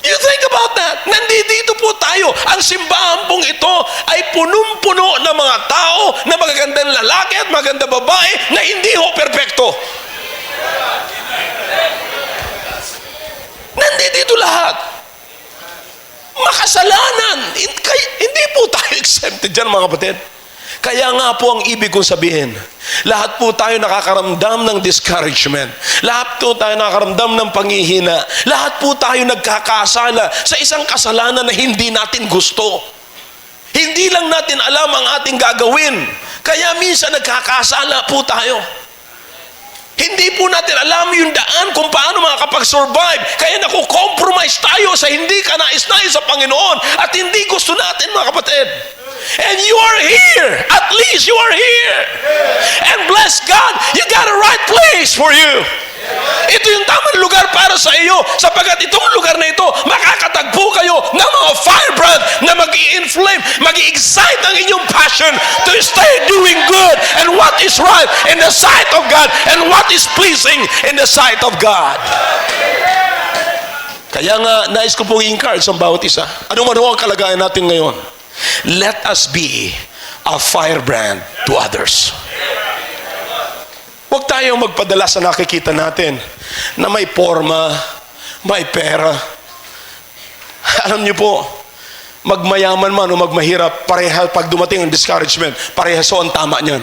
You think about that. Nandito po tayo. Ang simbahan pong ito ay punong-puno ng mga tao na magagandang lalaki at magandang babae na hindi ho perpekto. Nandito lahat. Makasalanan. Hindi po tayo exempted dyan, mga kapatid. Kaya nga po ang ibig kong sabihin, lahat po tayo nakakaramdam ng discouragement. Lahat po tayo nakakaramdam ng panghihina. Lahat po tayo nagkakasala sa isang kasalanan na hindi natin gusto. Hindi lang natin alam ang ating gagawin. Kaya minsan nagkakasala po tayo. Hindi po natin alam yung daan kung paano makakapag-survive. Kaya naku-compromise tayo sa hindi kanais-nais sa Panginoon at hindi gusto natin, mga kapatid. And you are here. At least you are here. And bless God, you got a right place for you. Ito yung tamang lugar para sa iyo, sapagkat itong lugar na ito, makakatagpo kayo ng mga firebrand na mag-i-inflame, mag-i-excite ang inyong passion to stay doing good and what is right in the sight of God and what is pleasing in the sight of God. Kaya nga, nais ko pong i-encourage ang bawat isa. Ano man ang kalagayan natin ngayon, let us be a firebrand to others. Huwag tayong magpadala sa nakikita natin na may forma, may pera. Alam niyo po, magmayaman man o magmahirap, parehas pag dumating ang discouragement, parehas o ang tama niyan.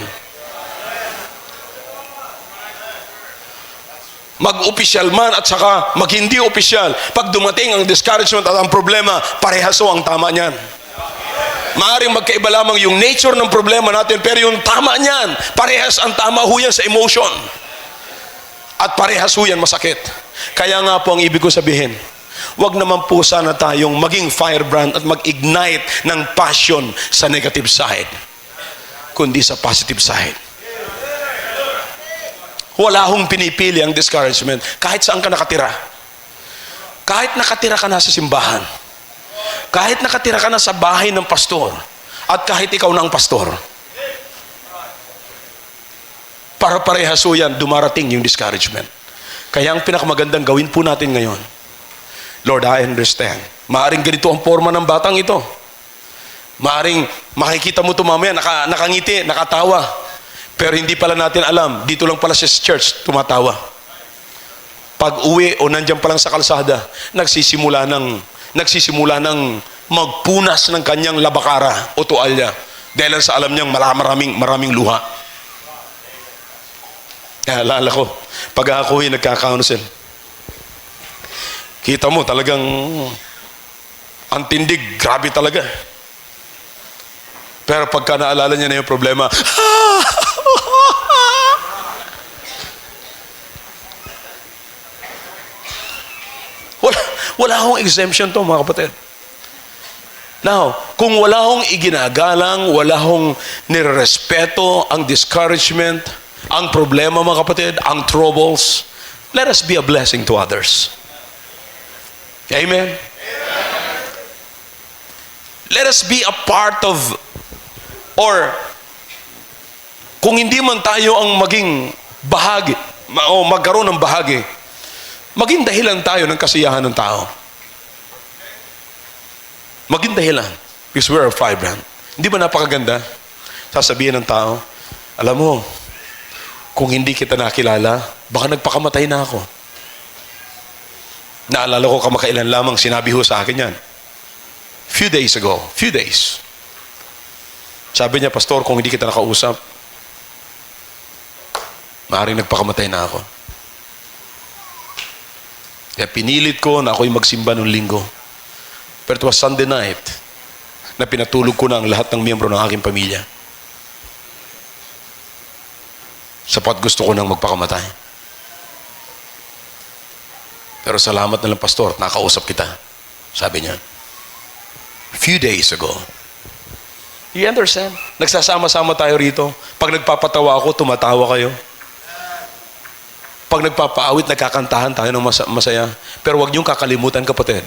Mag-opisyal man at saka mag-hindi opisyal, pag dumating ang discouragement at ang problema, parehas o ang tama niyan. Maaring magkaiba lamang yung nature ng problema natin, pero yung tama niyan, parehas ang tama ho yan sa emotion. At parehas ho yan masakit. Kaya nga po ang ibig ko sabihin, wag naman po sana tayong maging firebrand at mag-ignite ng passion sa negative side, kundi sa positive side. Wala hong pinipili ang discouragement. Kahit saan ka nakatira. Kahit nakatira ka na sa simbahan. Kahit nakatira ka na sa bahay ng pastor at kahit ikaw na ang pastor, para parehas o yan, dumarating yung discouragement. Kaya ang pinakamagandang gawin po natin ngayon, Lord, I understand. Maaring ganito ang forma ng batang ito. Maaring makikita mo ito mamaya, nakangiti, nakatawa. Pero hindi pala natin alam, dito lang pala sa church, tumatawa. Pag uwi o nandyan pa lang sa kalsada, nagsisimula ng magpunas ng kanyang labakara o tuwalya dahil sa alam niyang maraming luha. Alala ko, pag ako'y nagka-counsel, kita mo talagang ang tindig, grabe talaga. Pero pagka naalala niya na yung problema, wala akong exemption to, mga kapatid. Now, kung wala akong iginagalang, wala akong nirerespeto ang discouragement, ang problema, mga kapatid, ang troubles, let us be a blessing to others. Amen? Let us be a part of, or kung hindi man tayo ang maging bahagi, o magkaroon ng bahagi, maging dahilan tayo ng kasiyahan ng tao. Maging dahilan. Because we're a vibrant. Hindi ba napakaganda? Sasabihin ng tao, alam mo, kung hindi kita nakilala, baka nagpakamatay na ako. Naalala ko kamakailan lamang, sinabi ho sa akin yan. Few days ago. Sabi niya, Pastor, kung hindi kita nakausap, maaaring nagpakamatay na ako. Kaya pinilit ko na ako'y magsimba noong linggo. Pero it was Sunday night na pinatulog ko na ang lahat ng miyembro ng aking pamilya. Sapat gusto ko nang magpakamatay. Pero salamat na lang, Pastor, nakausap kita. Sabi niya. Few days ago. You understand? Nagsasama-sama tayo rito. Pag nagpapatawa ako, tumatawa kayo. Pag nagpapaawit, nagkakantahan tayo ng masaya. Pero huwag niyong kakalimutan, kapatid,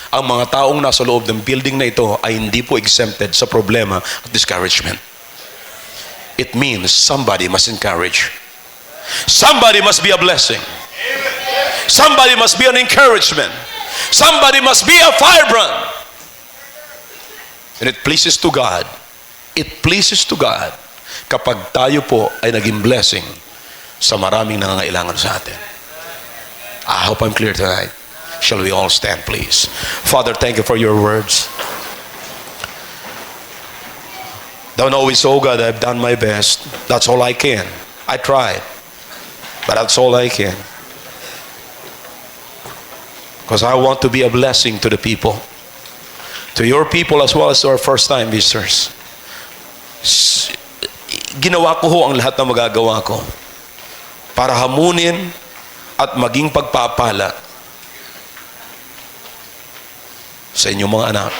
ang mga taong nasa loob ng building na ito ay hindi po exempted sa problema at discouragement. It means somebody must encourage. Somebody must be a blessing. Somebody must be an encouragement. Somebody must be a firebrand. And it pleases to God. It pleases to God kapag tayo po ay naging blessing sa maraming nangangailangan sa atin. I hope I'm clear tonight. Shall we all stand, please? Father, thank you for your words. Don't always, oh God, I've done my best. That's all I can. I tried. But that's all I can. Because I want to be a blessing to the people. To your people as well as to our first-time visitors. Ginawa ko ho ang lahat na magagawa ko para hamunin at maging pagpapala sa inyong mga anak.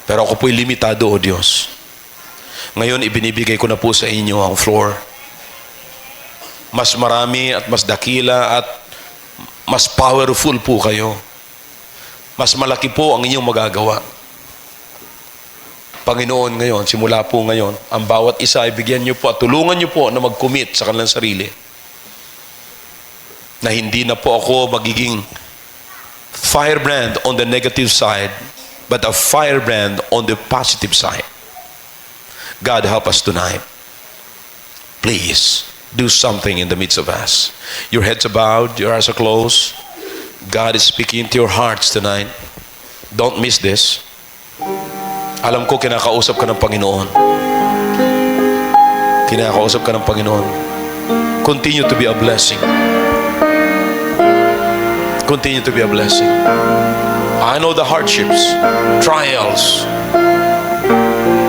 Pero ako po'y limitado, O Diyos. Ngayon, ibinibigay ko na po sa inyo ang floor. Mas marami at mas dakila at mas powerful po kayo. Mas malaki po ang inyong magagawa. Panginoon, ngayon, simula po ngayon, ang bawat isa ay bigyan niyo po at tulungan niyo po na mag-commit sa kanilang sarili. Na hindi na po ako magiging firebrand on the negative side, but a firebrand on the positive side. God, help us tonight. Please, do something in the midst of us. Your heads are bowed, your eyes are closed. God is speaking to your hearts tonight. Don't miss this. Alam ko, kinakausap ka ng Panginoon. Kinakausap ka ng Panginoon. Continue to be a blessing. Continue to be a blessing. I know the hardships, trials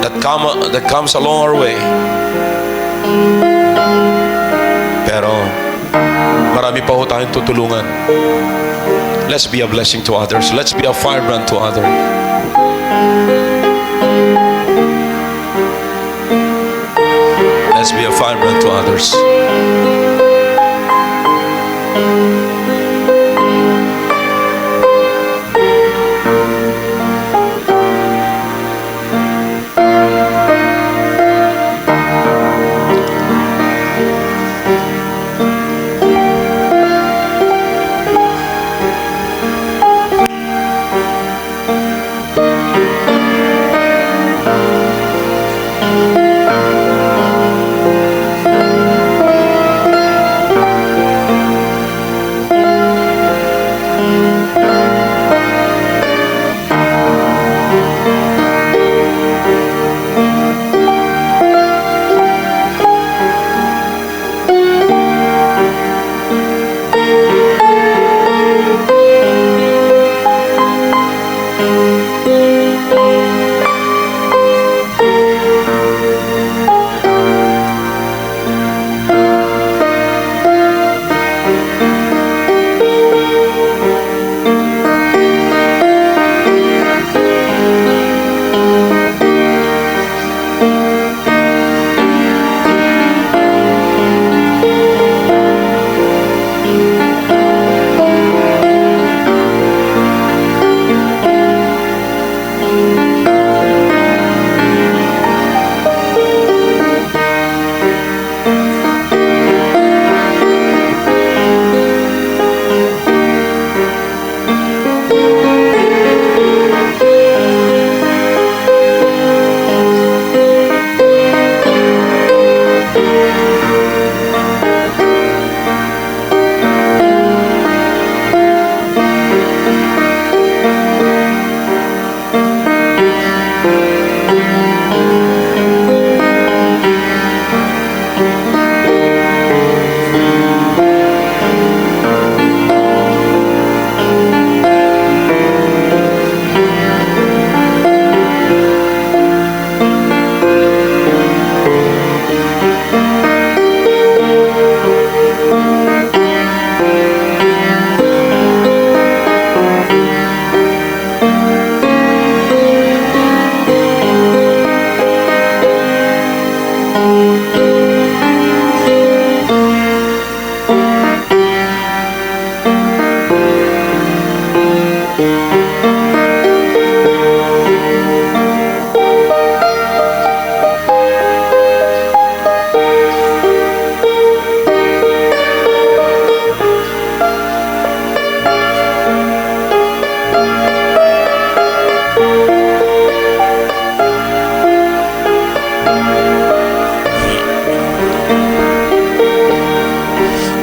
that comes along our way. Pero marami pa ho tayong tutulungan. Let's be a blessing to others. Let's be a firebrand to others. Let's be a firebrand to others.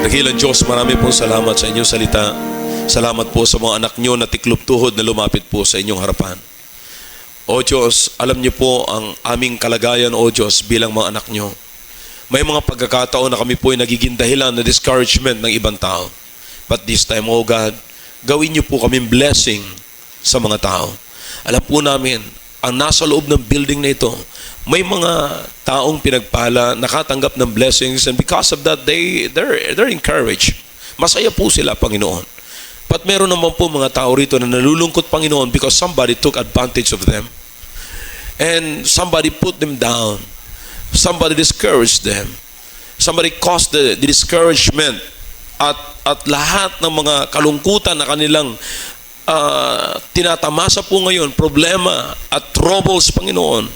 Dakilang Diyos, marami pong salamat sa inyong salita. Salamat po sa mga anak nyo na tiklop tuhod na lumapit po sa inyong harapan. O Diyos, alam niyo po ang aming kalagayan, O Diyos, bilang mga anak niyo. May mga pagkakataon na kami po ay nagiging dahilan na discouragement ng ibang tao. But this time, O God, gawin niyo po kaming blessing sa mga tao. Alam po namin, ang nasa loob ng building na ito, may mga taong pinagpala, nakatanggap ng blessings, and because of that, they're encouraged. Masaya po sila, Panginoon. But meron naman po mga tao rito na nalulungkot, Panginoon, because somebody took advantage of them. And somebody put them down. Somebody discouraged them. Somebody caused the discouragement at lahat ng mga kalungkutan na kanilang tinatamasa po ngayon, problema at troubles, Panginoon.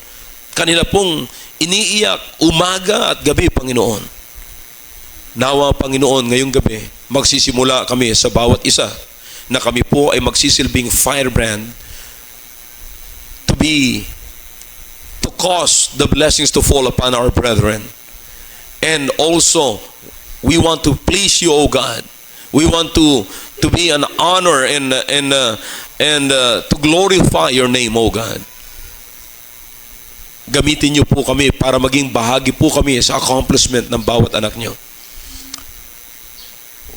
Kanila pong iniiyak umaga at gabi, Panginoon. Nawa, Panginoon, ngayong gabi, magsisimula kami sa bawat isa na kami po ay magsisilbing firebrand to cause the blessings to fall upon our brethren. And also, we want to please you, O God. We want to be an honor and to glorify your name, O God. Gamitin niyo po kami para maging bahagi po kami sa accomplishment ng bawat anak niyo.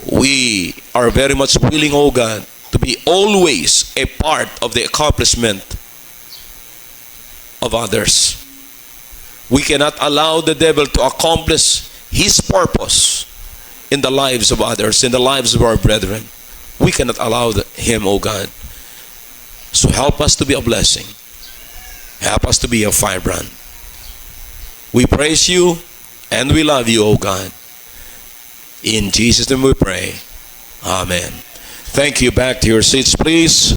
We are very much willing, O God, to be always a part of the accomplishment of others. We cannot allow the devil to accomplish his purpose in the lives of others, in the lives of our brethren. We cannot allow him, O God. So help us to be a blessing. Help us to be a firebrand. We praise you and we love you, O God. In Jesus' name we pray. Amen. Thank you. Back to your seats, please.